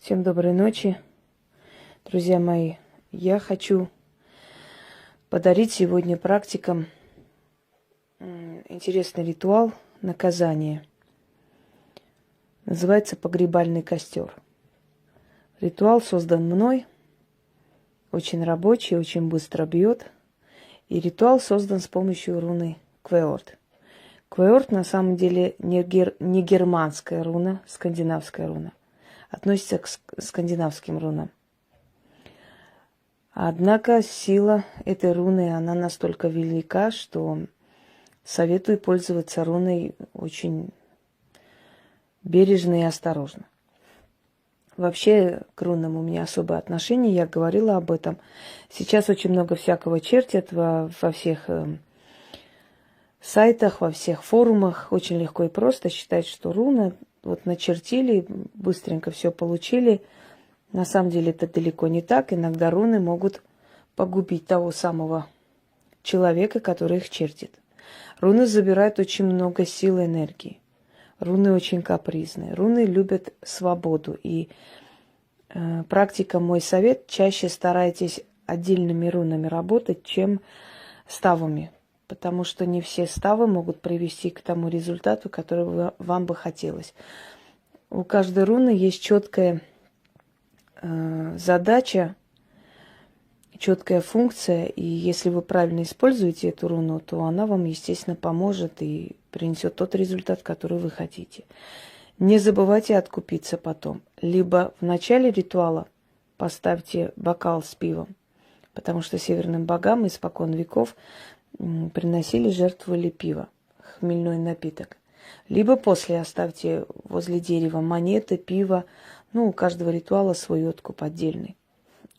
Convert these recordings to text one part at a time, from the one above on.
Всем доброй ночи, друзья мои. Я хочу подарить сегодня практикам интересный ритуал наказания. Называется погребальный костер. Ритуал создан мной, очень рабочий, очень быстро бьет. И ритуал создан с помощью руны Квеорт. Квеорт на самом деле не германская руна, скандинавская руна. Относится к скандинавским рунам. Однако сила этой руны, она настолько велика, что советую пользоваться руной очень бережно и осторожно. Вообще к рунам у меня особое отношение, я говорила об этом. Сейчас очень много всякого чертят во всех сайтах, во всех форумах. Очень легко и просто считать, что руна вот начертили, быстренько все получили. На самом деле это далеко не так. Иногда руны могут погубить того самого человека, который их чертит. Руны забирают очень много сил и энергии. Руны очень капризные. Руны любят свободу. И практика, мой совет, чаще старайтесь отдельными рунами работать, чем ставами. Потому что не все ставы могут привести к тому результату, который вам бы хотелось. У каждой руны есть четкая задача, четкая функция. И если вы правильно используете эту руну, то она вам, естественно, поможет и принесет тот результат, который вы хотите. Не забывайте откупиться потом. Либо в начале ритуала поставьте бокал с пивом, потому что северным богам испокон веков приносили, жертвовали пиво, хмельной напиток. Либо после оставьте возле дерева монеты, пиво. У каждого ритуала свой откуп отдельный.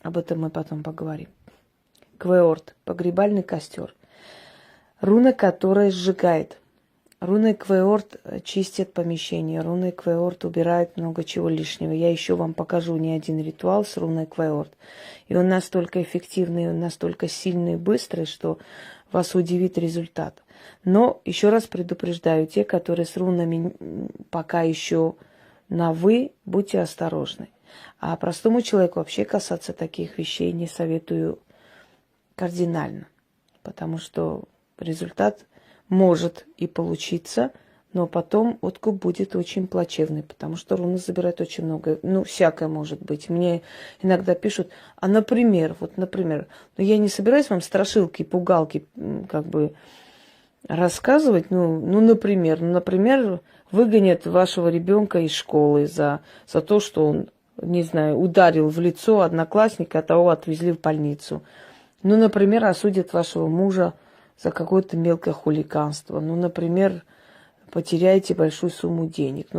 Об этом мы потом поговорим. Квеорт, погребальный костер. Руна, которая сжигает. Руной Квеорт чистят помещение. Руной Квеорт убирает много чего лишнего. Я еще вам покажу не один ритуал с руной Квеорт. И он настолько эффективный, он настолько сильный и быстрый, что вас удивит результат. Но еще раз предупреждаю, те, которые с рунами пока еще на «вы», будьте осторожны. А простому человеку вообще касаться таких вещей не советую кардинально, потому что результат может и получиться, но потом откуп будет очень плачевный, потому что руна забирает очень много. Всякое может быть. Мне иногда пишут, например, я не собираюсь вам страшилки, пугалки рассказывать, например, выгонят вашего ребенка из школы за то, что он, ударил в лицо одноклассника, а того отвезли в больницу. Например, осудят вашего мужа за какое-то мелкое хулиганство. Например, потеряете большую сумму денег.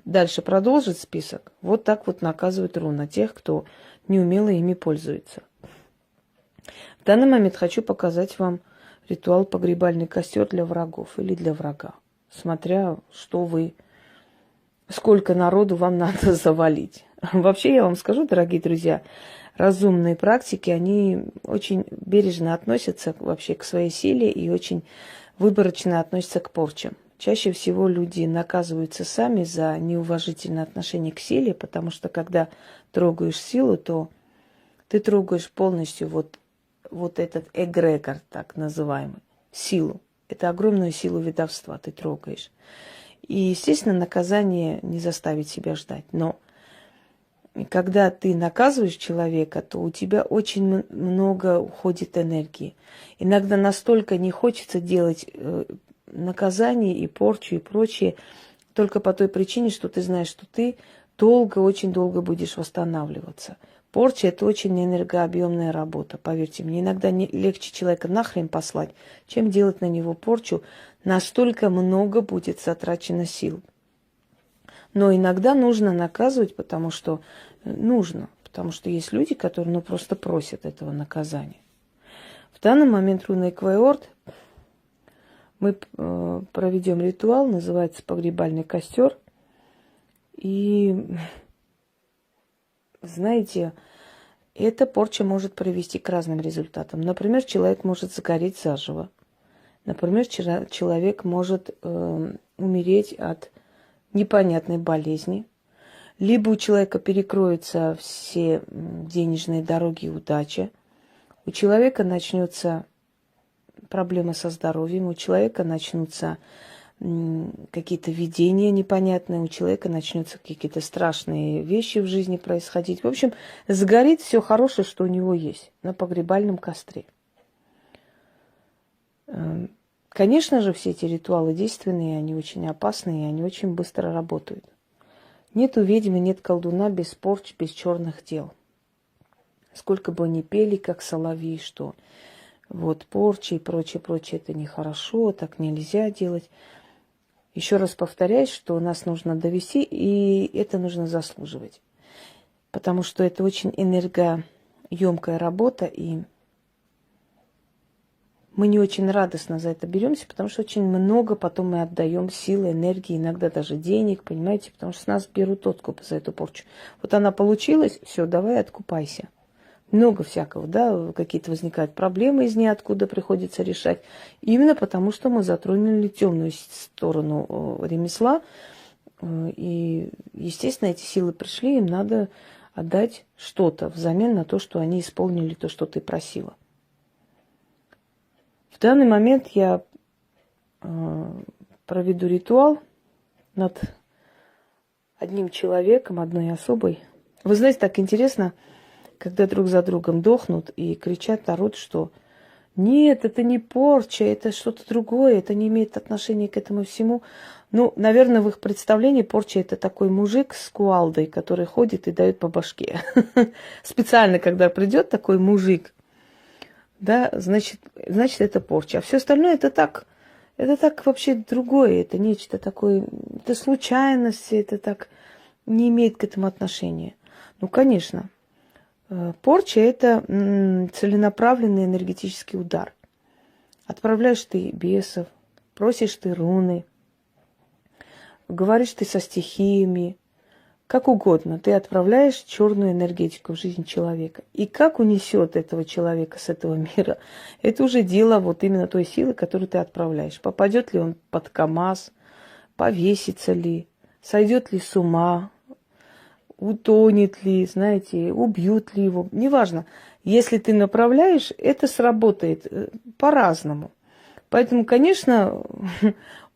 Дальше продолжит список. Вот так вот наказывает руна тех, кто неумело ими пользуется. В данный момент хочу показать вам ритуал погребальный костер для врагов или для врага. Смотря, сколько народу вам надо завалить. Вообще, я вам скажу, дорогие друзья, разумные практики, они очень бережно относятся вообще к своей силе и очень выборочно относятся к порчам. Чаще всего люди наказываются сами за неуважительное отношение к силе, потому что когда трогаешь силу, то ты трогаешь полностью вот этот эгрегор, так называемый, силу. Это огромную силу ведовства ты трогаешь. И, естественно, наказание не заставит себя ждать. Но когда ты наказываешь человека, то у тебя очень много уходит энергии. Иногда настолько не хочется делать наказание и порчу и прочее, только по той причине, что ты знаешь, что ты очень долго будешь восстанавливаться. Порча – это очень энергообъемная работа, поверьте мне. Иногда легче человека нахрен послать, чем делать на него порчу. Настолько много будет затрачено сил. Но иногда нужно наказывать, потому что есть люди, которые просто просят этого наказания. В данный момент руной Квеорт мы проведем ритуал, называется погребальный костер. И, знаете, эта порча может привести к разным результатам. Например, человек может загореть заживо. Например, человек может умереть от непонятной болезни. Либо у человека перекроются все денежные дороги и удача, у человека начнется проблема со здоровьем, у человека начнутся какие-то видения непонятные, у человека начнутся какие-то страшные вещи в жизни происходить. В общем, сгорит все хорошее, что у него есть на погребальном костре. Конечно же, все эти ритуалы действенные, они очень опасные, и они очень быстро работают. Нету ведьмы, нет колдуна без порч, без черных дел. Сколько бы ни пели, как соловьи, что вот порча и прочее, это нехорошо, так нельзя делать. Еще раз повторяю, что нас нужно довести, и это нужно заслуживать. Потому что это очень энергоемкая работа, и мы не очень радостно за это беремся, потому что очень много потом мы отдаем силы, энергии, иногда даже денег, понимаете, потому что с нас берут откуп за эту порчу. Вот она получилась, все, давай откупайся. Много всякого, да, какие-то возникают проблемы из ниоткуда, приходится решать. Именно потому, что мы затронули темную сторону ремесла. И, естественно, эти силы пришли, им надо отдать что-то взамен на то, что они исполнили то, что ты просила. В данный момент я проведу ритуал над одним человеком, одной особой. Вы знаете, так интересно, когда друг за другом дохнут и кричат, орут, что нет, это не порча, это что-то другое, это не имеет отношения к этому всему. Ну, наверное, в их представлении порча – это такой мужик с кувалдой, который ходит и дает по башке. Специально, когда придет такой мужик, да, значит, это порча. А все остальное это так вообще другое, это нечто такое, это случайность, это так не имеет к этому отношения. Ну, конечно. Порча – это целенаправленный энергетический удар. Отправляешь ты бесов, просишь ты руны, говоришь ты со стихиями, как угодно. Ты отправляешь черную энергетику в жизнь человека. И как унесет этого человека с этого мира, это уже дело вот именно той силы, которую ты отправляешь. Попадет ли он под КамАЗ, повесится ли, сойдет ли с ума, утонет ли, знаете, убьют ли его, неважно. Если ты направляешь, это сработает по-разному. Поэтому, конечно,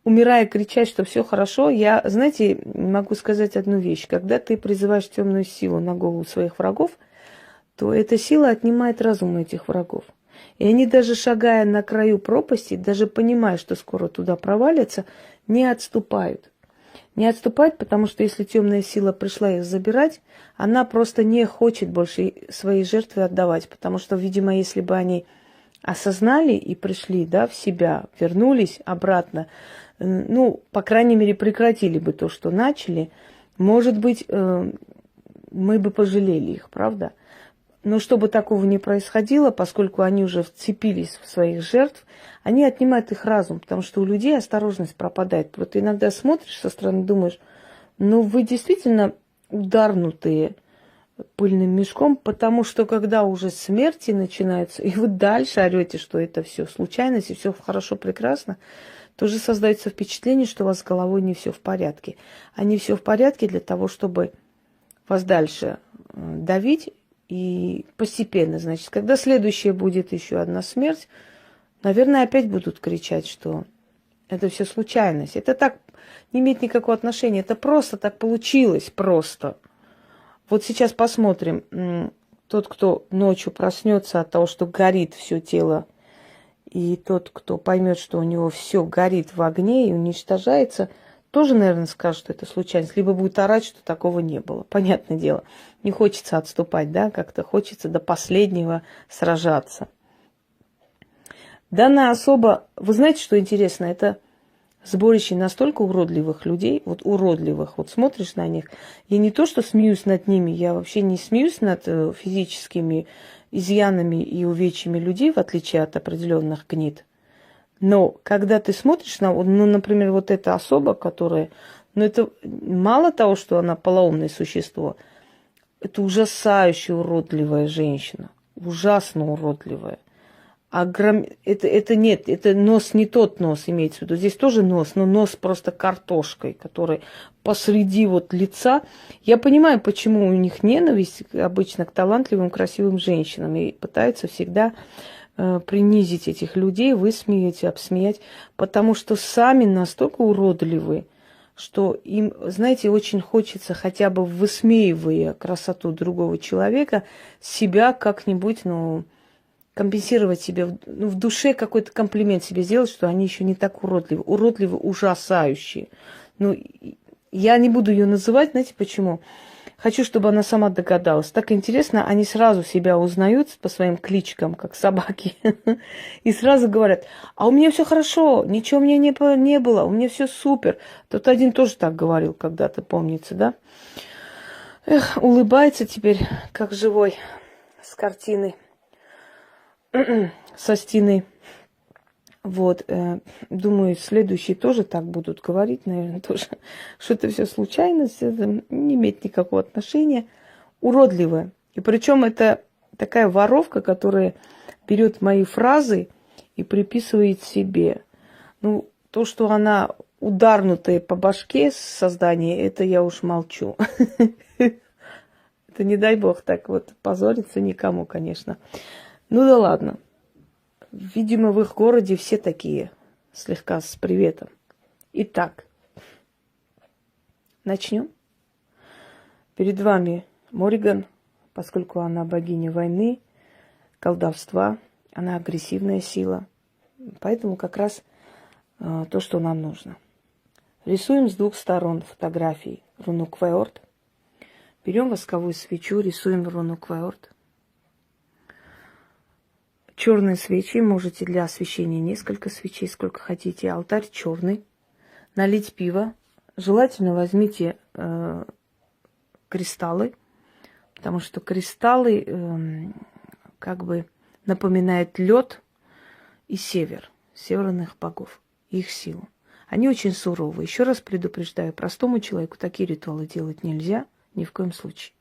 умирая, кричать, что все хорошо, я, знаете, могу сказать одну вещь. Когда ты призываешь темную силу на голову своих врагов, то эта сила отнимает разум этих врагов. И они даже шагая на краю пропасти, даже понимая, что скоро туда провалятся, не отступают. Не отступать, потому что если темная сила пришла их забирать, она просто не хочет больше свои жертвы отдавать. Потому что, видимо, если бы они осознали и пришли, да, в себя, вернулись обратно, ну, по крайней мере, прекратили бы то, что начали, может быть, мы бы пожалели их, правда? Но чтобы такого не происходило, поскольку они уже вцепились в своих жертв, они отнимают их разум, потому что у людей осторожность пропадает. Вот ты иногда смотришь со стороны, думаешь, ну вы действительно ударнутые пыльным мешком, потому что когда уже смерти начинаются, и вы дальше орете, что это все случайность, и все хорошо, прекрасно, тоже создается впечатление, что у вас с головой не все в порядке. А не все в порядке для того, чтобы вас дальше давить. И постепенно, значит, когда следующая будет еще одна смерть, наверное, опять будут кричать, что это все случайность. Это так не имеет никакого отношения. Это просто так получилось, просто. Вот сейчас посмотрим. Тот, кто ночью проснется от того, что горит все тело, и тот, кто поймет, что у него все горит в огне и уничтожается, тоже, наверное, скажет, что это случайность. Либо будет орать, что такого не было. Понятное дело. Не хочется отступать, да, как-то хочется до последнего сражаться. Данная особа, вы знаете, что интересно, это сборище настолько уродливых людей, вот уродливых, вот смотришь на них, я не то, что смеюсь над ними, я вообще не смеюсь над физическими изъянами и увечьями людей, в отличие от определенных гнид. Но когда ты смотришь на, ну, например, вот эта особа, которая, ну, это мало того, что она полоумное существо, это ужасающе уродливая женщина, ужасно уродливая. Это нет, это нос не тот нос имеется в виду. Здесь тоже нос, но нос просто картошкой, который посреди вот лица. Я понимаю, почему у них ненависть обычно к талантливым, красивым женщинам. И пытаются всегда принизить этих людей, высмеять, обсмеять. Потому что сами настолько уродливы, что им, знаете, очень хочется хотя бы высмеивая красоту другого человека, себя как-нибудь, компенсировать себе, в душе какой-то комплимент себе сделать, что они еще не так уродливы. Уродливы, ужасающие. Я не буду ее называть, знаете почему? Хочу, чтобы она сама догадалась. Так интересно, они сразу себя узнают по своим кличкам, как собаки, и сразу говорят: а у меня все хорошо, ничего у меня не было, у меня все супер. Тут один тоже так говорил когда-то, помнится, да? Эх, улыбается теперь, как живой, с картины. Со стены. Вот. Думаю, следующие тоже так будут говорить, наверное, тоже. Что это все случайность, это не имеет никакого отношения. Уродливая. И причем это такая воровка, которая берет мои фразы и приписывает себе. То, что она ударнутая по башке создание, это я уж молчу. Это не дай бог так вот позориться никому, конечно. Да ладно. Видимо, в их городе все такие, слегка с приветом. Итак, начнем. Перед вами Мориган, поскольку она богиня войны, колдовства, она агрессивная сила. Поэтому как раз то, что нам нужно. Рисуем с двух сторон фотографии руну Квеорт. Берем восковую свечу, рисуем руну Квеорт. Черные свечи, можете для освещения несколько свечей, сколько хотите. Алтарь черный. Налить пиво. Желательно возьмите кристаллы, потому что кристаллы как бы напоминают лед и север, северных богов, их силу. Они очень суровые. Еще раз предупреждаю, простому человеку такие ритуалы делать нельзя, ни в коем случае.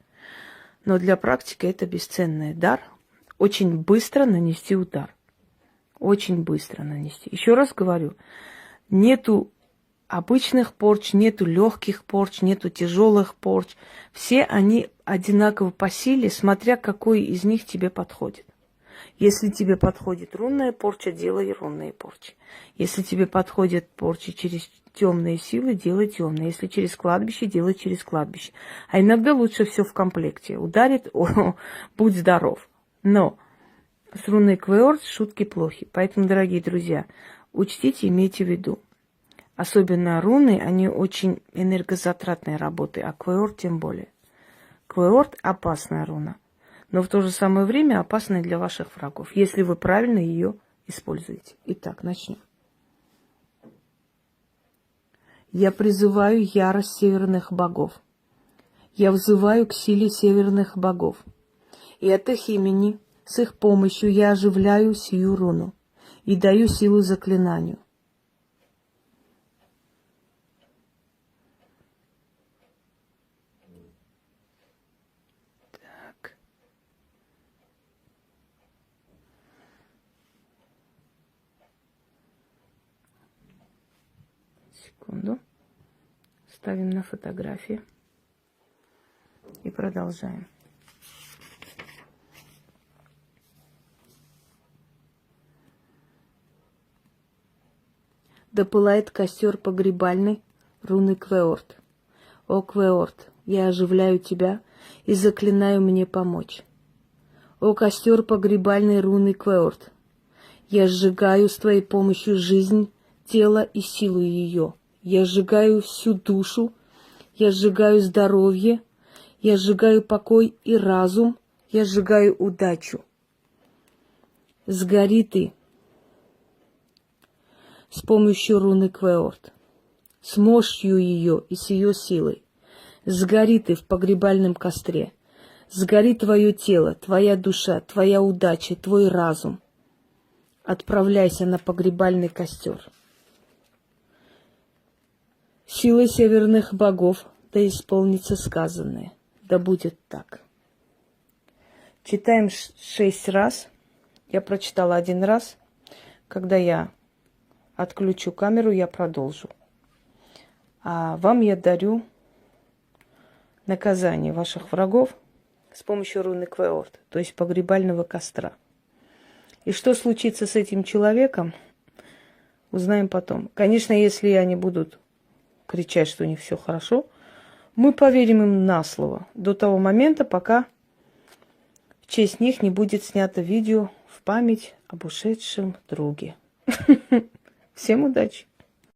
Но для практики это бесценный дар. Очень быстро нанести удар. Очень быстро нанести. Еще раз говорю, нету обычных порч, нету легких порч, нету тяжелых порч. Все они одинаково по силе, смотря какой из них тебе подходит. Если тебе подходит рунная порча, делай рунные порчи. Если тебе подходят порчи через темные силы, делай темные. Если через кладбище, делай через кладбище. А иногда лучше все в комплекте. Ударит, будь здоров. Но с руной Квеорт шутки плохи. Поэтому, дорогие друзья, учтите, имейте в виду. Особенно руны, они очень энергозатратные работы, а Квеорт тем более. Квеорт опасная руна, но в то же самое время опасная для ваших врагов, если вы правильно ее используете. Итак, начнем. Я призываю ярость северных богов. Я взываю к силе северных богов. И от их имени, с их помощью я оживляю сию руну и даю силу заклинанию. Так. Секунду. Ставим на фотографии и продолжаем. Да пылает костер погребальный руны Квеорт. О, Квеорт, я оживляю тебя и заклинаю мне помочь. О, костер погребальной руны Квеорт, я сжигаю с твоей помощью жизнь, тело и силу ее. Я сжигаю всю душу, я сжигаю здоровье, я сжигаю покой и разум, я сжигаю удачу. Сгори ты с помощью руны Квеорт, с мощью ее и с ее силой. Сгори ты в погребальном костре. Сгори твое тело, твоя душа, твоя удача, твой разум. Отправляйся на погребальный костер. Силой северных богов да исполнится сказанное. Да будет так. Читаем 6 раз Я прочитала один раз. Когда я отключу камеру, я продолжу. А вам я дарю наказание ваших врагов с помощью руны Квеорт, то есть погребального костра. И что случится с этим человеком, узнаем потом. Конечно, если они будут кричать, что у них все хорошо, мы поверим им на слово до того момента, пока в честь них не будет снято видео в память об ушедшем друге. Всем удачи!